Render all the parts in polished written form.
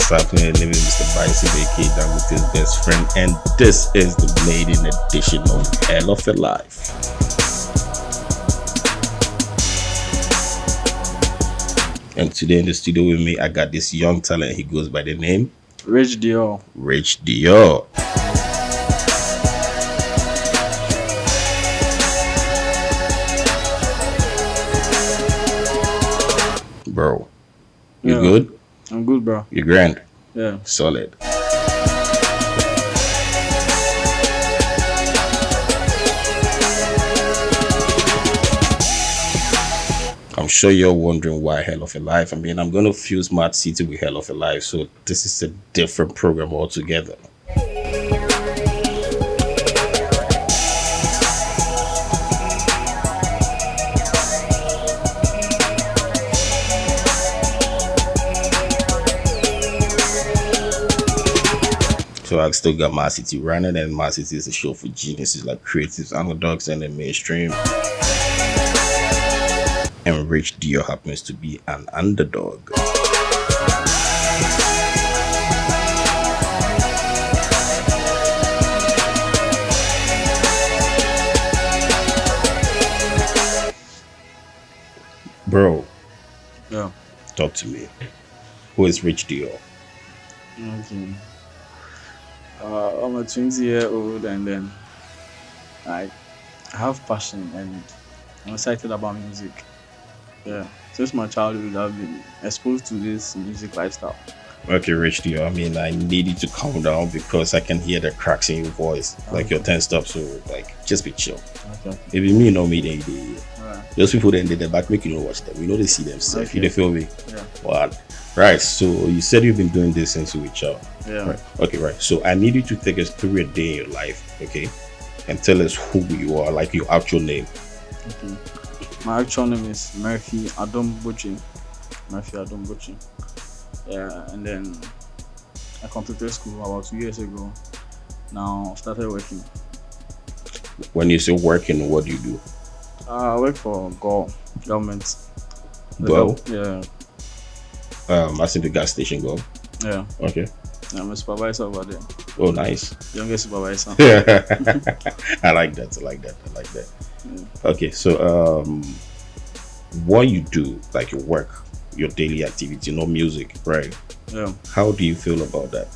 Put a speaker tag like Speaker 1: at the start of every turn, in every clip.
Speaker 1: What's happening? Living Mr. Bison, aka down with his best friend, and this is the maiden edition of Hell of a Life. And today in the studio with me, I got this young talent. He goes by the name
Speaker 2: Ricch Dior.
Speaker 1: Ricch Dior. Bro, you good?
Speaker 2: I'm good, bro.
Speaker 1: You grand?
Speaker 2: Yeah.
Speaker 1: Solid. I'm sure you're wondering why Hell of a Life. I mean, I'm going to fuse Smart City with Hell of a Life, so this is a different program altogether. So I still got My City running, and My City is a show for geniuses like creatives, underdogs, and the mainstream. And Ricch Dior happens to be an underdog. Bro,
Speaker 2: Yeah.
Speaker 1: talk to me. Who is Ricch Dior?
Speaker 2: Okay. I'm a 20-year-old, and then I have passion and I'm excited about music. Yeah. Since my childhood, I've been exposed to this music lifestyle.
Speaker 1: Okay, Ricch Dior. I mean, I need you to calm down because I can hear the cracks in your voice. Like you're tensed up, so like just be chill.
Speaker 2: Okay.
Speaker 1: If you me know me, then you
Speaker 2: Alright.
Speaker 1: those people then they back make you know watch them. We know they see themselves.
Speaker 2: Okay.
Speaker 1: You feel me?
Speaker 2: Yeah.
Speaker 1: Wow. Right. So you said you've been doing this since you were a child.
Speaker 2: Yeah.
Speaker 1: Right. Okay. Right. So I need you to take us through a day in your life, okay, and tell us who you are, like your actual name.
Speaker 2: Okay. My actual name is Murphy Adam Bochi. Murphy Adam Bochi. Yeah, and then I completed school about 2 years ago. Now I started working.
Speaker 1: When you say working, what do you do?
Speaker 2: I work for government.
Speaker 1: Go.
Speaker 2: Yeah,
Speaker 1: I see the gas station go.
Speaker 2: yeah.
Speaker 1: Okay.
Speaker 2: I'm a supervisor over there.
Speaker 1: Oh, nice.
Speaker 2: Youngest supervisor.
Speaker 1: I like that. I like that. I like that.
Speaker 2: Yeah.
Speaker 1: Okay. So, what you do, like your work, your daily activity, no music, right?
Speaker 2: Yeah.
Speaker 1: How do you feel about that?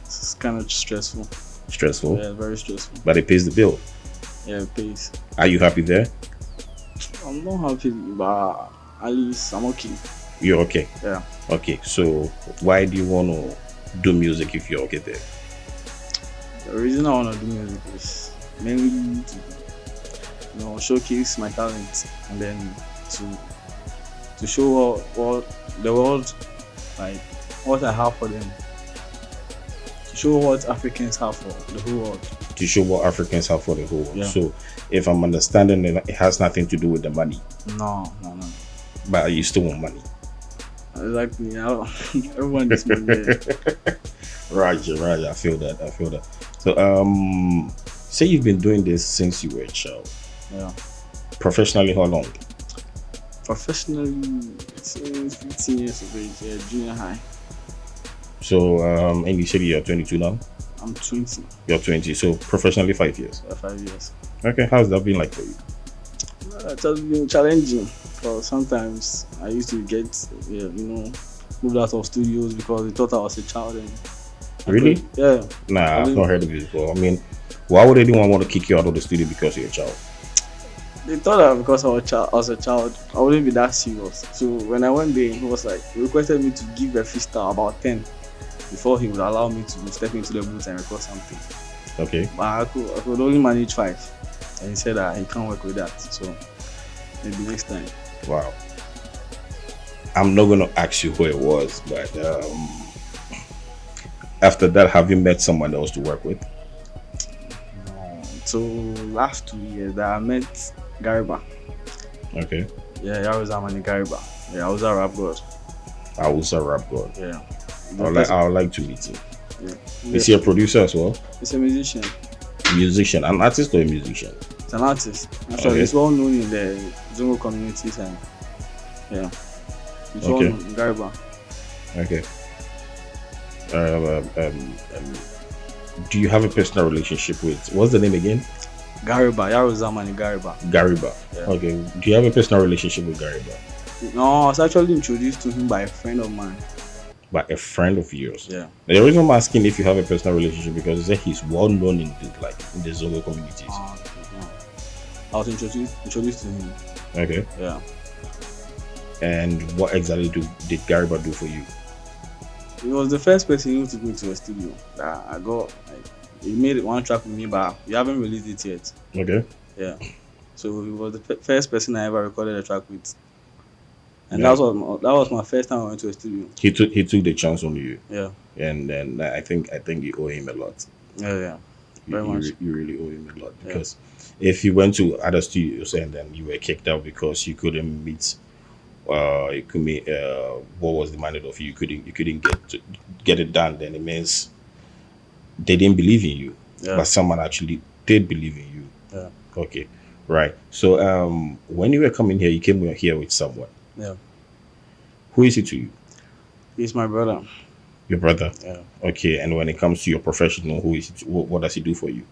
Speaker 2: It's kind of stressful.
Speaker 1: Stressful,
Speaker 2: Yeah, very stressful.
Speaker 1: but it pays the bill.
Speaker 2: Yeah, it pays.
Speaker 1: Are you happy there?
Speaker 2: I'm not happy, but at least I'm okay.
Speaker 1: You're okay.
Speaker 2: Yeah.
Speaker 1: Okay. So, why do you want to do music if you're okay there?
Speaker 2: The reason I want to do music is mainly to, showcase my talent, and then to show what the world, like what I have for them. To show what Africans have for the whole world.
Speaker 1: To show what Africans have for the whole world.
Speaker 2: Yeah.
Speaker 1: So, if I'm understanding it, it has nothing to do with the money,
Speaker 2: No.
Speaker 1: but you still want money.
Speaker 2: Exactly. Everyone is money.
Speaker 1: Right. I feel that. So, say you've been doing this since you were a child.
Speaker 2: Yeah.
Speaker 1: Professionally, how long?
Speaker 2: Professionally, since 15 years of age, yeah, junior high.
Speaker 1: So, and you said you're 22 now?
Speaker 2: I'm 20.
Speaker 1: You're 20. So, professionally, 5 years.
Speaker 2: 5 years.
Speaker 1: Okay, how's that been like for you?
Speaker 2: It has been challenging because sometimes I used to get, moved out of studios because they thought I was a child. And
Speaker 1: Really?
Speaker 2: Yeah.
Speaker 1: Nah, I've not heard of this before. I mean, why would anyone want to kick you out of the studio because you're a child?
Speaker 2: They thought that because I was a child, I wouldn't be that serious. So when I went there, he was like, he requested me to give a freestyle about 10 before he would allow me to step into the booth and record something.
Speaker 1: Okay.
Speaker 2: But I could only manage 5. And he said that he can't work with that. So maybe next time.
Speaker 1: Wow. I'm not going to ask you who it was, but after that, have you met someone else to work with?
Speaker 2: So last 2 years that I met Gariba.
Speaker 1: Okay.
Speaker 2: Yeah, I was Amani Gariba. Yeah, I was a rap god.
Speaker 1: I was a rap god.
Speaker 2: Yeah.
Speaker 1: I would like to meet him.
Speaker 2: Yeah.
Speaker 1: Is he a producer as well?
Speaker 2: He's a musician.
Speaker 1: Musician, an artist or a musician?
Speaker 2: He's an artist. Actually,
Speaker 1: Okay.
Speaker 2: he's well known in the Zongo communities, and yeah, he's well
Speaker 1: Okay.
Speaker 2: known in Gariba.
Speaker 1: Okay. Do you have a personal relationship with, what's the name again?
Speaker 2: Gariba, Yaro Zamani Gariba.
Speaker 1: Gariba.
Speaker 2: Yeah.
Speaker 1: Okay. Do you have a personal relationship with Gariba?
Speaker 2: No, I was actually introduced to him by a friend of mine.
Speaker 1: By a friend of yours?
Speaker 2: Yeah.
Speaker 1: The reason I'm asking if you have a personal relationship because he said he's well known in the, like in the Zogo communities.
Speaker 2: No. I was introduced to him.
Speaker 1: Okay.
Speaker 2: Yeah.
Speaker 1: And what exactly did Gariba do for you?
Speaker 2: He was the first person who took me to a studio. I got like, he made one track with me, but we haven't released it yet.
Speaker 1: Okay.
Speaker 2: Yeah. So he was the first person I ever recorded a track with, and
Speaker 1: Yeah.
Speaker 2: that was my first time I went to a studio.
Speaker 1: He took the chance on you.
Speaker 2: Yeah.
Speaker 1: And then I think you owe him a lot.
Speaker 2: Yeah. Very much.
Speaker 1: You really owe him a lot because if you went to other studios and then you were kicked out because you couldn't meet what was demanded of you, you couldn't get it done, then it means they didn't believe in you.
Speaker 2: Yeah.
Speaker 1: But someone actually did believe in you.
Speaker 2: Yeah.
Speaker 1: Okay. Right. So when you were coming here, you came here with someone.
Speaker 2: Yeah.
Speaker 1: Who is he to you?
Speaker 2: He's my brother.
Speaker 1: Your brother.
Speaker 2: Yeah.
Speaker 1: Okay. And when it comes to your professional, who is he what does he do for you?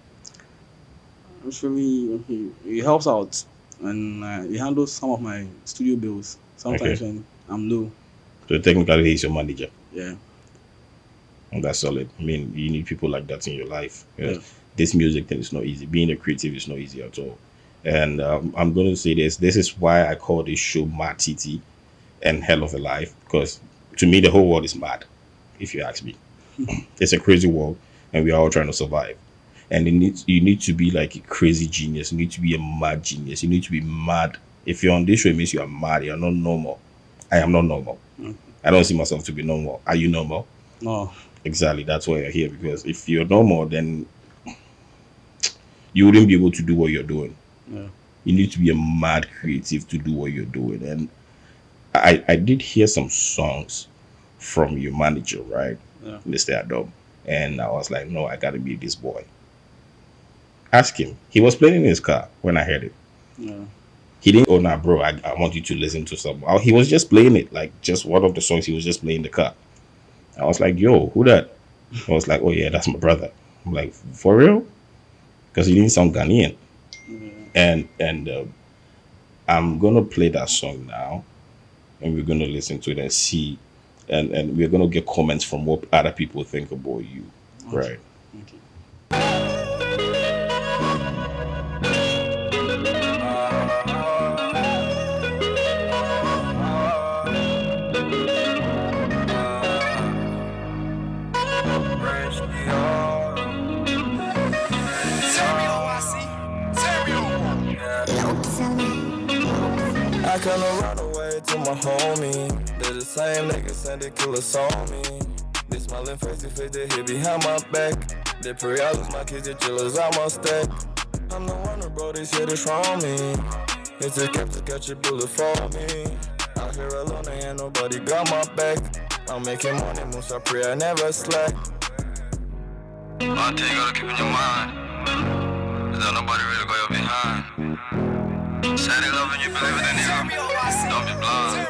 Speaker 2: Actually, he helps out and he handles some of my studio bills. Sometimes when I'm low.
Speaker 1: So technically, he's your manager.
Speaker 2: Yeah.
Speaker 1: And that's solid. I mean, you need people like that in your life.
Speaker 2: Yeah.
Speaker 1: This music thing is not easy. Being a creative is not easy at all. And I'm going to say this. This is why I call this show Mad City and Hell of a Life. Because to me, the whole world is mad, if you ask me. It's a crazy world, and we are all trying to survive. And you need to be like a crazy genius. You need to be a mad genius. You need to be mad. If you're on this show, it means you are mad. You're not normal. I am not normal. I don't see myself to be normal. Are you normal?
Speaker 2: No.
Speaker 1: Exactly. That's why you're here. Because if you're normal, then you wouldn't be able to do what you're doing.
Speaker 2: Yeah.
Speaker 1: You need to be a mad creative to do what you're doing. And I did hear some songs from your manager, right?
Speaker 2: Yeah.
Speaker 1: Mr. Adam. And I was like, no, I gotta be this boy. Ask him. He was playing in his car when I heard it.
Speaker 2: Yeah.
Speaker 1: He didn't, oh, nah, bro, I want you to listen to some. He was just playing it, like just one of the songs he was just playing in the car. I was like, yo, who that? I was like, oh, yeah, that's my brother. I'm like, for real? Because he didn't sound Ghanaian.
Speaker 2: Yeah.
Speaker 1: And I'm going to play that song now. And we're going to listen to it and see. And we're going to get comments from what other people think about you.
Speaker 2: Okay.
Speaker 1: Right.
Speaker 2: Okay.
Speaker 3: Ricch Dior. I couldn't run away to my homie. They're the same niggas send the killers on me. They smiling face to face, they hit behind my back. They pray I lose my kids, the chillers on my stack. I'm the one who brought these hitters from me. It's a cap to catch a bullet for me. Out here alone, ain't nobody got my back. I'm making money, moves, I pray I never slack. One thing you gotta keep in your mind is that nobody really got you behind. Say they love and you believe it, nigga. Don't be blind.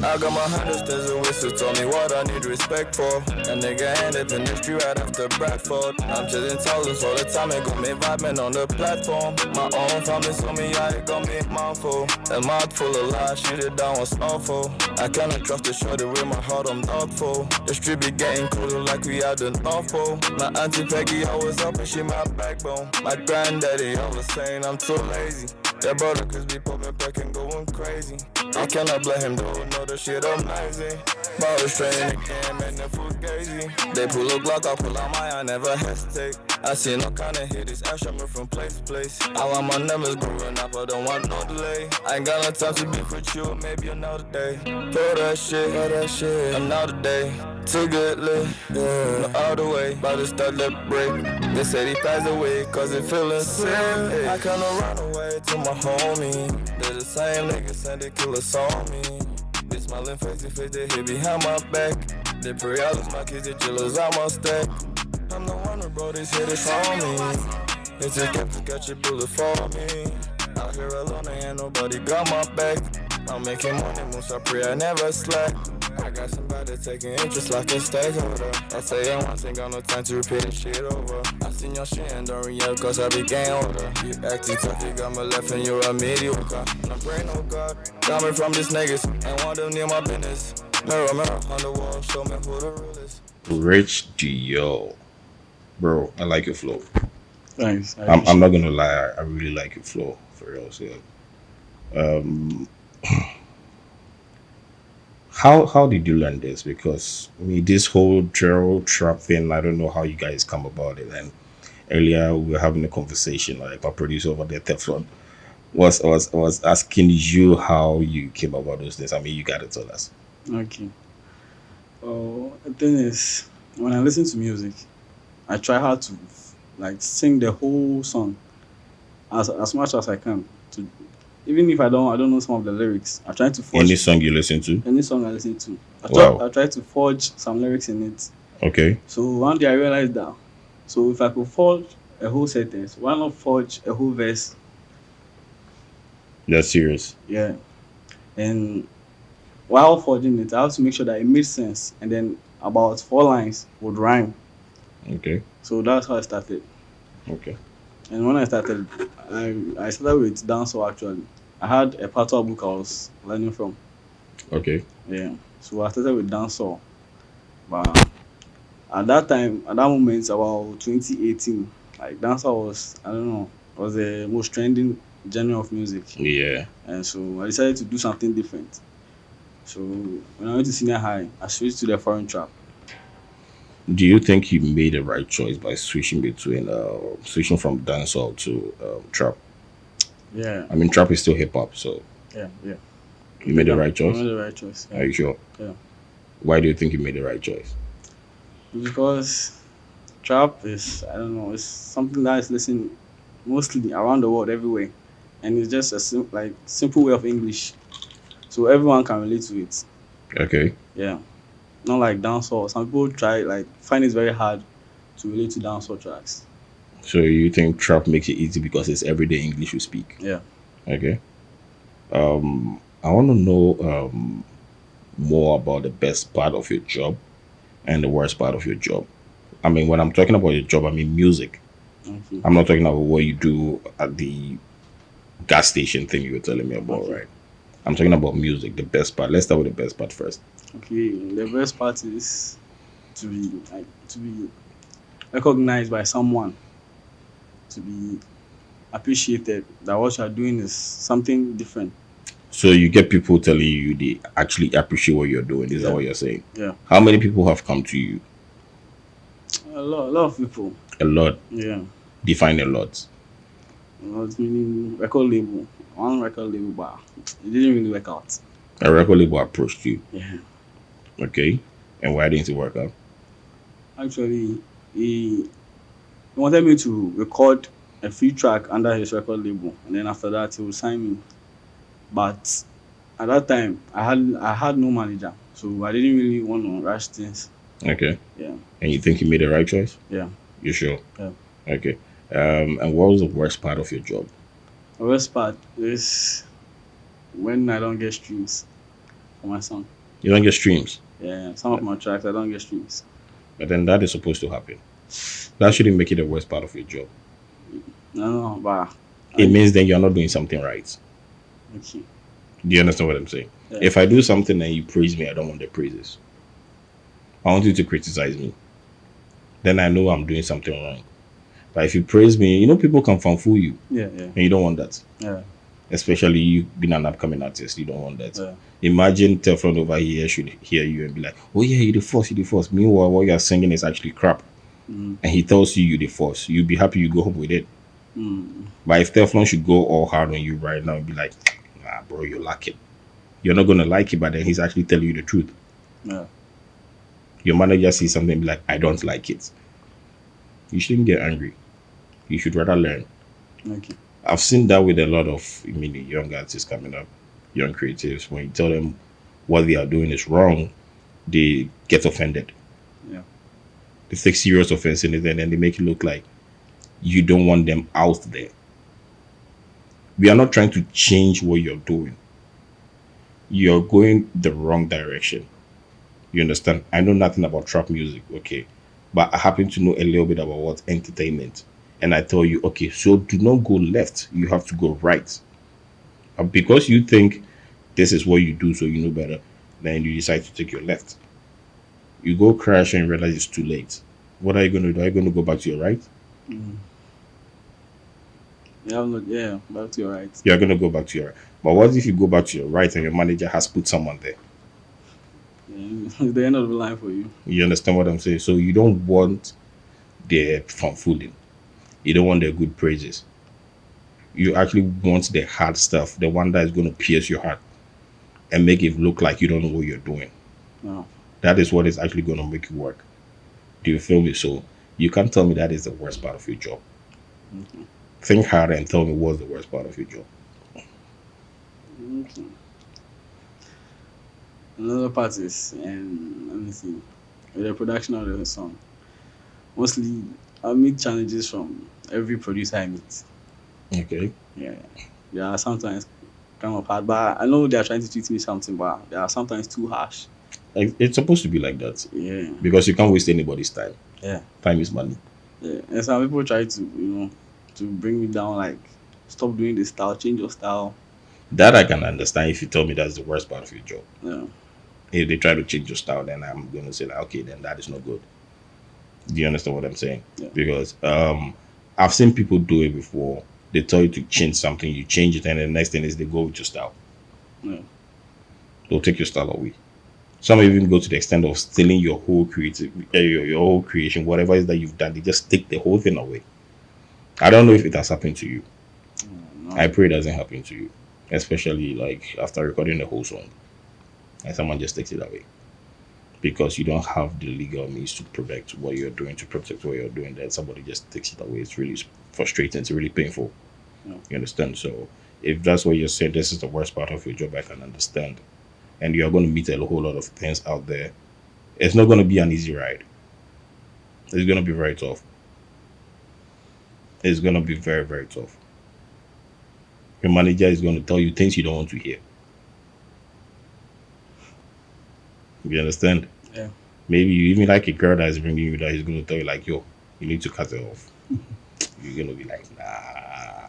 Speaker 3: I got my hundreds, there's a whistle, told me what I need respect for. A nigga ended in the street right after Bradford. I'm chillin' thousands all the time, it got me vibing on the platform. My own family told me I got me mouthful. A mouth full of lies, shoot it down was awful. I cannot trust the shorty with my heart, I'm doubtful. The street be getting colder like we had an awful. My auntie Peggy always up and she my backbone. My granddaddy always saying I'm too lazy. Their brother could be popping back and going crazy. I cannot blame him though, know the shit amazing. But I was training again, man, the food crazy. They pull a Glock, I pull out my, I never hesitate. I see no kind of hit, this ash me from place to place. I want my numbers growing up, I don't want no delay. I ain't got no time to beef with you, maybe another day. Throw that shit, another day. Too good lit, no other way, about to start the break. They said he passed away, cause he feeling sick. I kinda run away to my homie. They're the same niggas send the killers on me. They smiling face to face, they hit behind my back. They pray I lose my kids, the chillers on my stack. I'm the one who brought these hitters from me. It's a gift to catch a bullet for me. Out here alone, ain't nobody got my back. I'm making money, moves, I pray I never slack. got somebody taking interest like a stakeholder. S01 ain't got no time to repeat this shit over. I seen your shit and don't react cause I be gang older. You acting tough, you got me left and you're a mediocre. And I pray no God, got me from these niggas. Ain't want them near my business. Mirror, mirror on the wall, show me who the real is.
Speaker 1: Ricch Dior. Bro, I like your flow.
Speaker 2: Thanks.
Speaker 1: I'm not gonna lie, I really like your flow for real. So, how did you learn this? Because I mean, this whole drill trap thing, I don't know how you guys come about it. And earlier we were having a conversation, like my producer over there, Teflon, was asking you how you came about those things. I mean, you gotta tell us.
Speaker 2: Okay. Oh, the thing is, when I listen to music, I try hard to like sing the whole song as much as I can. To even if I don't know some of the lyrics, I try to forge
Speaker 1: Any song you listen to?
Speaker 2: any song I listen to.
Speaker 1: Wow.
Speaker 2: I try to forge some lyrics in it.
Speaker 1: Okay.
Speaker 2: So one day I realized that. So if I could forge a whole sentence, why not forge a whole verse?
Speaker 1: That's serious.
Speaker 2: Yeah. And while forging it, I have to make sure that it makes sense. And then about 4 lines would rhyme.
Speaker 1: Okay.
Speaker 2: So that's how I started.
Speaker 1: Okay.
Speaker 2: And when I started, I started with dancehall actually. I had a patois book I was learning from.
Speaker 1: Okay.
Speaker 2: Yeah. So I started with dancehall. But at that time, at that moment, about 2018, like dancehall was, I don't know, was the most trending genre of music.
Speaker 1: Yeah.
Speaker 2: And so I decided to do something different. So when I went to senior high, I switched to the foreign trap.
Speaker 1: Do you think you made the right choice by switching from dancehall to trap?
Speaker 2: Yeah.
Speaker 1: I mean, trap is still hip hop, so
Speaker 2: Yeah.
Speaker 1: you made the right
Speaker 2: I
Speaker 1: choice.
Speaker 2: made the right choice.
Speaker 1: Are you sure?
Speaker 2: Yeah.
Speaker 1: Why do you think you made the right choice?
Speaker 2: Because trap is, I don't know, it's something that is listened mostly around the world everywhere, and it's just a simple way of English, so everyone can relate to it.
Speaker 1: Okay.
Speaker 2: Yeah, not like dancehall. Some people find it very hard to relate to dancehall tracks.
Speaker 1: So you think trap makes it easy because it's everyday English you speak?
Speaker 2: Yeah.
Speaker 1: Okay. I want to know more about the best part of your job and the worst part of your job. I mean, when I'm talking about your job, I mean music.
Speaker 2: Okay.
Speaker 1: I'm not talking about what you do at the gas station thing you were telling me about,
Speaker 2: Okay.
Speaker 1: right? I'm talking about music, the best part. Let's start with the best part first.
Speaker 2: Okay. The best part is to be recognized by someone, to be appreciated that what you are doing is something different.
Speaker 1: So you get people telling you they actually appreciate what you're doing. Is that
Speaker 2: Yeah.
Speaker 1: what you're saying?
Speaker 2: Yeah.
Speaker 1: How many people have come to you?
Speaker 2: A lot of people.
Speaker 1: A lot.
Speaker 2: Yeah.
Speaker 1: Define a lot.
Speaker 2: It's meaning record label. One record label, but it didn't really work out.
Speaker 1: A record label approached you.
Speaker 2: Yeah.
Speaker 1: Okay. And why didn't it work out?
Speaker 2: Actually, he wanted me to record a free track under his record label, and then after that, he would sign me. But at that time, I had no manager, so I didn't really want to rush things.
Speaker 1: Okay.
Speaker 2: Yeah.
Speaker 1: And you think you made the right choice?
Speaker 2: Yeah.
Speaker 1: You sure?
Speaker 2: Yeah.
Speaker 1: Okay. And what was the worst part of your job?
Speaker 2: The worst part is when I don't get streams for my song.
Speaker 1: You don't get streams.
Speaker 2: Yeah, some of my tracks I don't get streams.
Speaker 1: But then that is supposed to happen. That shouldn't make it the worst part of your job.
Speaker 2: No, but
Speaker 1: It means then you're not doing something right.
Speaker 2: okay.
Speaker 1: Do you understand what I'm saying?
Speaker 2: Yeah.
Speaker 1: If I do something and you praise me, I don't want the praises. I want you to criticize me. Then I know I'm doing something wrong. But if you praise me, you know people can fool you.
Speaker 2: Yeah.
Speaker 1: And you don't want that.
Speaker 2: Yeah.
Speaker 1: Especially you being an upcoming artist, you don't want that.
Speaker 2: Yeah.
Speaker 1: Imagine Teflon over here should hear you and be like, oh yeah, you're the force. Meanwhile, what you're singing is actually crap.
Speaker 2: Mm.
Speaker 1: And he tells you you're the force. You'd be happy you go home with it.
Speaker 2: Mm.
Speaker 1: But if Teflon should go all hard on you right now and be like, nah, bro, you like it. You're not going to like it, but then he's actually telling you the truth.
Speaker 2: Yeah.
Speaker 1: Your manager sees something and be like, I don't like it. You shouldn't get angry. You should rather learn.
Speaker 2: Okay.
Speaker 1: I've seen that with a lot of young artists coming up, young creatives. When you tell them what they are doing is wrong, they get offended.
Speaker 2: Yeah.
Speaker 1: They take serious offense in it and then they make it look like you don't want them out there. We are not trying to change what you're doing. You're going the wrong direction. You understand? I know nothing about trap music, okay, but I happen to know a little bit about what entertainment. And I tell you, okay, so do not go left. You have to go right. Because you think this is what you do, so you know better, then you decide to take your left. You go crash and realize it's too late. What are you going to do? Are you going to go back to your right?
Speaker 2: Mm. Yeah, back to your right.
Speaker 1: You're going to go back to your right. But what if you go back to your right and your manager has put someone there?
Speaker 2: Yeah, it's the end of the line for you.
Speaker 1: You understand what I'm saying? So you don't want their fanfooling. You don't want their good praises. You actually want the hard stuff, the one that is going to pierce your heart and make it look like you don't know what you're doing.
Speaker 2: No.
Speaker 1: That is what is actually going to make you work. Do you feel me? So you can't tell me that is the worst part of your job.
Speaker 2: Okay.
Speaker 1: Think harder and tell me what's the worst part of your job.
Speaker 2: Okay. Another part is, and let me see, with the production of the song. Mostly, I meet challenges from every producer I meet.
Speaker 1: Okay.
Speaker 2: Yeah, they are sometimes kind of hard, but I know they are trying to teach me something, but they are sometimes too harsh.
Speaker 1: Like, it's supposed to be like that
Speaker 2: Yeah,
Speaker 1: because you can't waste anybody's time.
Speaker 2: yeah,
Speaker 1: Time is money.
Speaker 2: yeah. And some people try to, to bring me down, like, stop doing this style, change your style.
Speaker 1: That I can understand if you tell me that's the worst part of your job.
Speaker 2: Yeah,
Speaker 1: If they try to change your style, then I'm going to say, like, okay, then that is not good. Do you understand what I'm saying?
Speaker 2: Yeah.
Speaker 1: Because I've seen people do it before. They tell you to change something, you change it, and the next thing is they go with your style.
Speaker 2: yeah,
Speaker 1: They'll take your style away. Some even go to the extent of stealing your whole your whole creation, whatever it is that you've done. They just take the whole thing away. I don't know if it has happened to you.
Speaker 2: no.
Speaker 1: I pray it doesn't happen to you, especially like after recording the whole song, and someone just takes it away because you don't have the legal means to protect what you're doing, to protect what you're doing. Then somebody just takes it away. It's really frustrating. It's really painful.
Speaker 2: Yeah.
Speaker 1: You understand? So if that's what you're saying, this is the worst part of your job. I can understand. And you're going to meet a whole lot of things out there. It's not going to be an easy ride. It's going to be very tough. It's going to be very, very tough. Your manager is going to tell you things you don't want to hear. You understand?
Speaker 2: Yeah.
Speaker 1: Maybe you even like a girl that is bringing you that he's going to tell you, like, yo, you need to cut it off. You're going to be like, nah,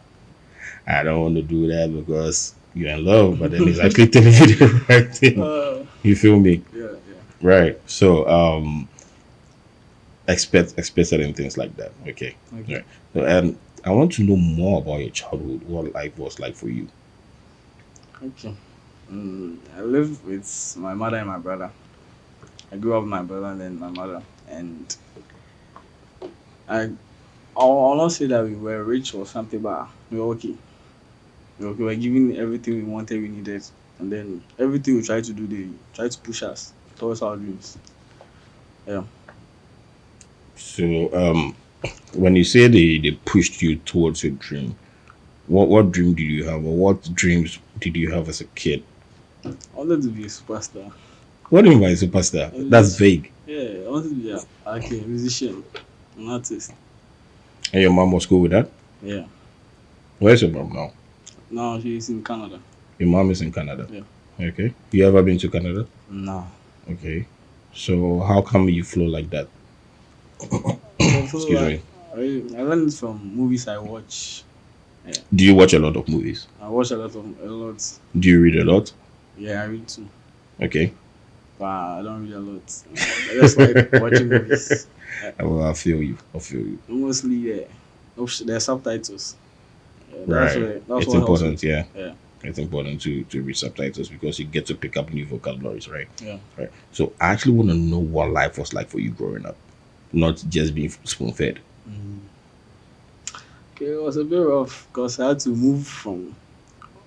Speaker 1: I don't want to do that because you're in love. But then he's actually telling you the right thing. You feel me?
Speaker 2: Yeah,
Speaker 1: Right. So expect certain things like that. Okay.
Speaker 2: Okay.
Speaker 1: Right. So, and I want to know more about your childhood. What life was like for you.
Speaker 2: Okay. I live with my mother and my brother. I grew up with my brother and then my mother, and I'll not say that we were rich or something, but we were okay. We were given everything we wanted, we needed, and then everything we tried to do, they tried to push us towards our dreams. Yeah.
Speaker 1: So when you say they pushed you towards your dream, what dream did you have, or what dreams did you have as a kid?
Speaker 2: I wanted to be a superstar.
Speaker 1: What do you mean by superstar? That's vague.
Speaker 2: Yeah, I wanted to be like a musician, an artist.
Speaker 1: And your mom was cool with that?
Speaker 2: Yeah.
Speaker 1: Where's your mom now?
Speaker 2: Now she's in Canada.
Speaker 1: Your mom is in Canada.
Speaker 2: Yeah.
Speaker 1: Okay. You ever been to Canada?
Speaker 2: No.
Speaker 1: Okay. So how come you flow like that? Excuse me.
Speaker 2: I learned from movies I watch.
Speaker 1: Do you watch a lot of movies?
Speaker 2: I watch a lot.
Speaker 1: Do you read a lot?
Speaker 2: Yeah, I read too,
Speaker 1: Okay.
Speaker 2: but I don't read a lot. I just like watching movies.
Speaker 1: Well, I feel you.
Speaker 2: Mostly, yeah. There's subtitles. Yeah,
Speaker 1: Right.
Speaker 2: That's
Speaker 1: It's
Speaker 2: what helps
Speaker 1: important,
Speaker 2: me.
Speaker 1: yeah.
Speaker 2: Yeah.
Speaker 1: It's important to read subtitles because you get to pick up new vocabularies, right?
Speaker 2: Yeah.
Speaker 1: Right. So I actually want to know what life was like for you growing up, not just being spoon fed.
Speaker 2: Okay, it was a bit rough because I had to move from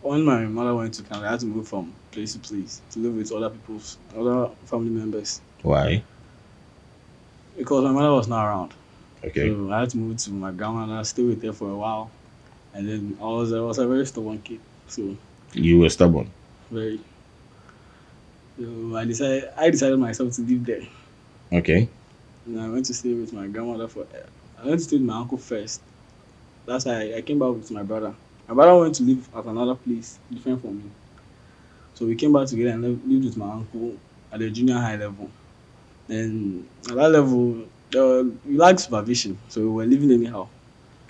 Speaker 2: when my mother went to Canada. I had to move from place to place to live with other family members
Speaker 1: Why?
Speaker 2: because my mother was not around.
Speaker 1: Okay.
Speaker 2: So I had to move to my grandmother, stay with her for a while, and then I was a very stubborn kid. So
Speaker 1: You were stubborn.
Speaker 2: very. So I decided myself to live there.
Speaker 1: Okay.
Speaker 2: And I went to stay with my grandmother I went to stay with my uncle first. That's why I came back with my brother. My brother went to live at another place different from me. So we came back together and lived with my uncle at the junior high level. And at that level, we lack supervision, so we were living anyhow.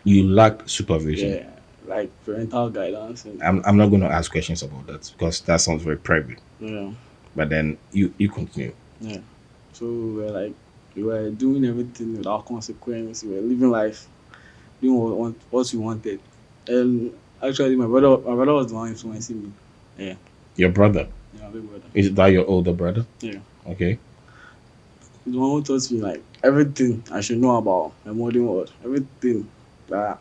Speaker 1: You lacked supervision.
Speaker 2: Yeah, like parental guidance and
Speaker 1: I'm not going to ask questions about that because that sounds very private.
Speaker 2: yeah,
Speaker 1: But then you continue.
Speaker 2: yeah. So we were doing everything without consequence. We were living life, doing what we wanted. And actually, my brother was the one influencing me. Yeah,
Speaker 1: Your brother,
Speaker 2: yeah, my big brother.
Speaker 1: is that your older brother?
Speaker 2: Yeah,
Speaker 1: Okay.
Speaker 2: he's the one who taught me like everything I should know about the modern world. Everything,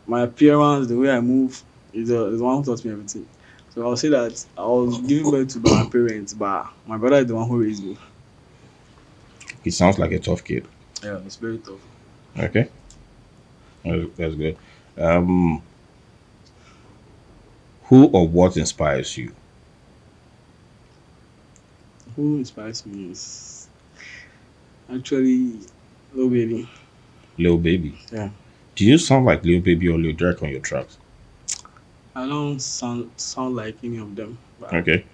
Speaker 2: my appearance, the way I move, is the one who taught me everything. So I'll say that I was given birth to by my parents, but my brother is the one who raised me.
Speaker 1: He sounds like a tough kid.
Speaker 2: Yeah, it's very tough.
Speaker 1: Okay. That's good. Um, who or what inspires you?
Speaker 2: Who inspires me is actually Lil Baby.
Speaker 1: Lil Baby.
Speaker 2: Yeah.
Speaker 1: Do you sound like Lil Baby or Lil Durk on your tracks?
Speaker 2: I don't sound like any of them, but
Speaker 1: Okay.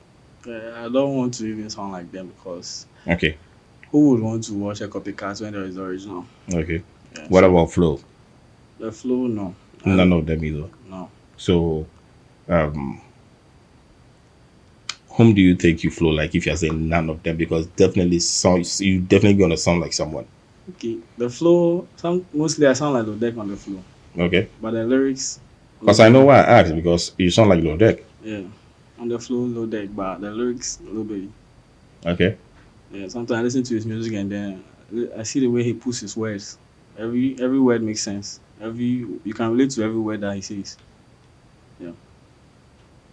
Speaker 2: I don't want to even sound like them because
Speaker 1: Okay.
Speaker 2: who would want to watch a copycat when there is the original?
Speaker 1: Okay.
Speaker 2: Yeah,
Speaker 1: What
Speaker 2: so
Speaker 1: about Flow?
Speaker 2: the flow? No,
Speaker 1: None of them either.
Speaker 2: no.
Speaker 1: So, um, whom do you think you flow like if you're saying none of them? Because definitely you definitely gonna sound like someone.
Speaker 2: Okay, the flow. Mostly I sound like Lodek on the flow,
Speaker 1: Okay.
Speaker 2: but the lyrics.
Speaker 1: Because I know why I asked because you sound like Lil Durk.
Speaker 2: Yeah, on the flow Lodek, but the lyrics Lil Baby.
Speaker 1: Okay.
Speaker 2: Yeah, sometimes I listen to his music and then I see the way he puts his words. Every word makes sense. You can relate to every word that he says. Yeah.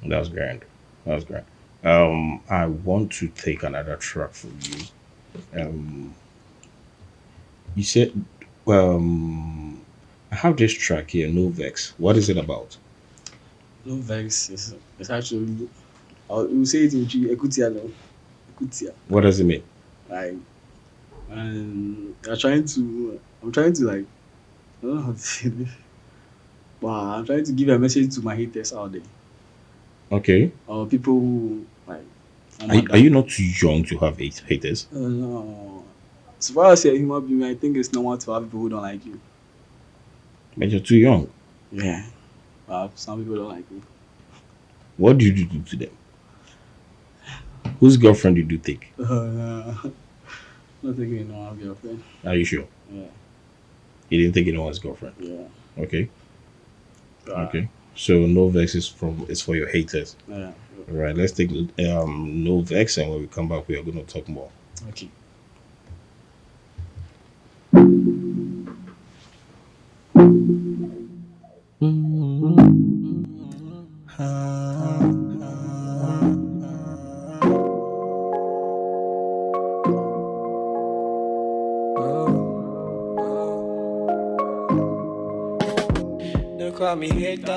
Speaker 1: That was grand. That was grand. I want to take another track from you. Um, you said, I have this track here, No Vex. What is it about?
Speaker 2: No vex is actually you say it in G Ekutia no. Ekutia.
Speaker 1: What does it mean?
Speaker 2: Like and I'm trying to like I don't know how to say this. But I'm trying to give a message to my haters out there.
Speaker 1: Okay.
Speaker 2: Or people who like
Speaker 1: Are you not too young to have haters?
Speaker 2: no. So far as you're a human being, I think it's normal to have people who don't like you.
Speaker 1: But you're too young.
Speaker 2: Yeah. Some people don't like me.
Speaker 1: What do you do to them? Whose girlfriend did you take?
Speaker 2: No. Not taking anyone's girlfriend.
Speaker 1: Are you sure?
Speaker 2: Yeah.
Speaker 1: You didn't take anyone's girlfriend.
Speaker 2: Yeah.
Speaker 1: Okay. Okay. So No Vex is for your haters.
Speaker 2: Yeah.
Speaker 1: All right. Let's take No Vex, and when we come back, we are going to talk more.
Speaker 2: Okay.
Speaker 3: Don't call me hater.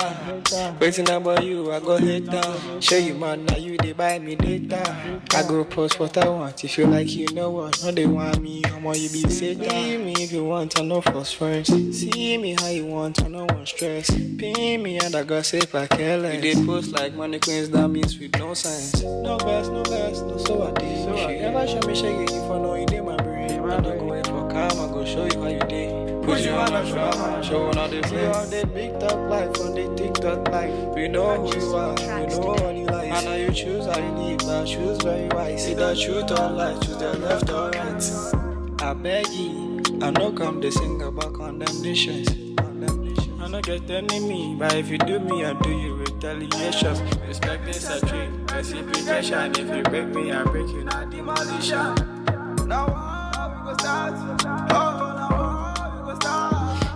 Speaker 3: Waiting about you, I go hater. Show you man, now you they buy me data. I go post what I want. If you like, you know what? No, they want me. How much you be say? Leave me if you want, I know first friends. See me how you want, I know one stress. Pay me and I got say I care less. You they post like money queens, that means with no signs. No best, no so I did. So if you ever show me shake it, if I know you did my brain. I'm not going for calm, I go show you how you did. Put you on a drama, showing all the play. On the big top life, on the TikTok life. We know who you are, we know what you like. I know you choose how you live, but choose very wise. See the truth or lie, choose the left or right. I beg you, I know come to sing about condemnations. I know get enemy, but if you do me, I do you retaliation. Respect is a trick, reciprocation. If you break me, I break you, not demolition. Now how we go start?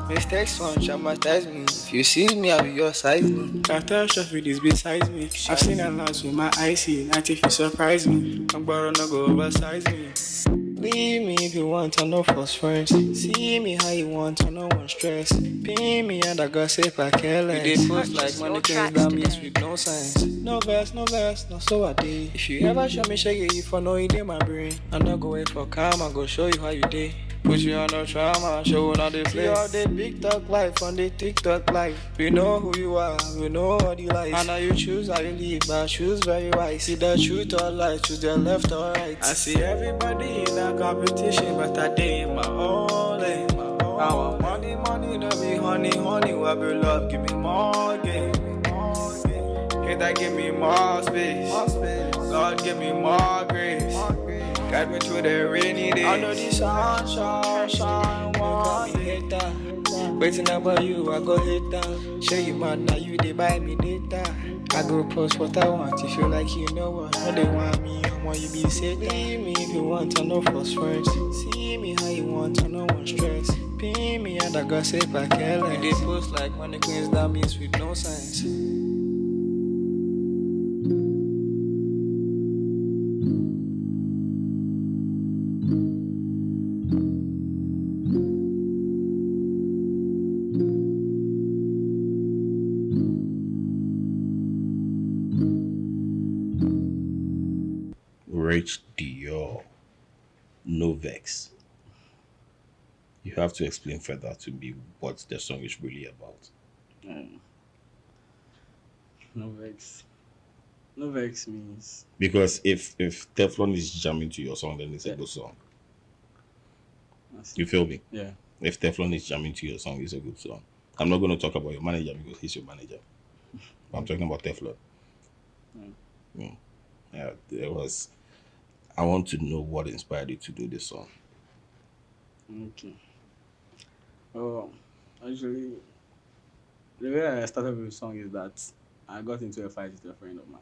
Speaker 3: Mistakes won't traumatize me. If you see me, I'll be your size. I tell Shafi this besides me. I've seen a lot with my eyes here. Not if you surprise me. I'm borrow no go oversize me. Leave me if you want, I know first friends. See me how you want, I know one stress. Pay me and I got say I care less. You did post like money things that means with no signs. No verse, no so I did. If you ever show me shake it, if I know you did my brain. I'm not going for calm, I go show you how you did. Put you on the trauma, showing all the play. All the big talk life on the TikTok life. We know who you are, we know what you like. I know you choose how you live, but choose very wise. See the truth or lie, choose the left or right. I see everybody in a competition, but I day in my own lane. I want money, money, don't be honey, honey. What be love, give me more game. Hate that give me more space. Lord, give me more grace. Guide me through the rainy days. I know the sunshine, want me hater. Waiting about you, I go hit down. Show you man, now you they buy me data. I go post what I want, if you like, you know what. No, they want me, I want you be safe. Leave me if you want, I know first friends. See me how you want, I know one stress. Pin me and I got safe, I care less. They post like money queens, that means with no sense.
Speaker 1: Ricch Dior, no vex. You have to explain further to me what the song is really about.
Speaker 2: No vex. No vex means
Speaker 1: Because if Teflon is jamming to your song, then it's a good song. You feel me?
Speaker 2: yeah.
Speaker 1: If Teflon is jamming to your song, it's a good song. I'm not going to talk about your manager because he's your manager. I'm talking about Teflon. Yeah, there was. I want to know what inspired you to do this song.
Speaker 2: Okay. Oh, actually, the way I started with the song is that I got into a fight with a friend of mine.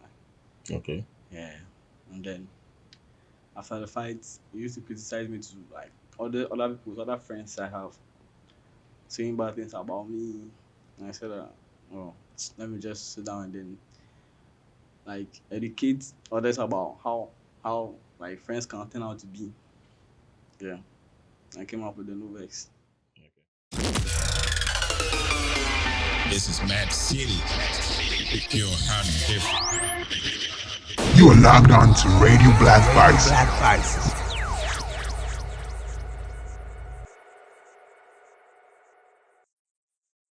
Speaker 1: Okay.
Speaker 2: Yeah. And then after the fight, he used to criticize me to like other friends I have, saying bad things about me. And I said, oh, let me just sit down and then like educate others about how like friends can turn out to be. Yeah. I came up with the No Vex.
Speaker 4: This is Mad City. Pure Honey.
Speaker 5: You are logged on to Radio Black Vices.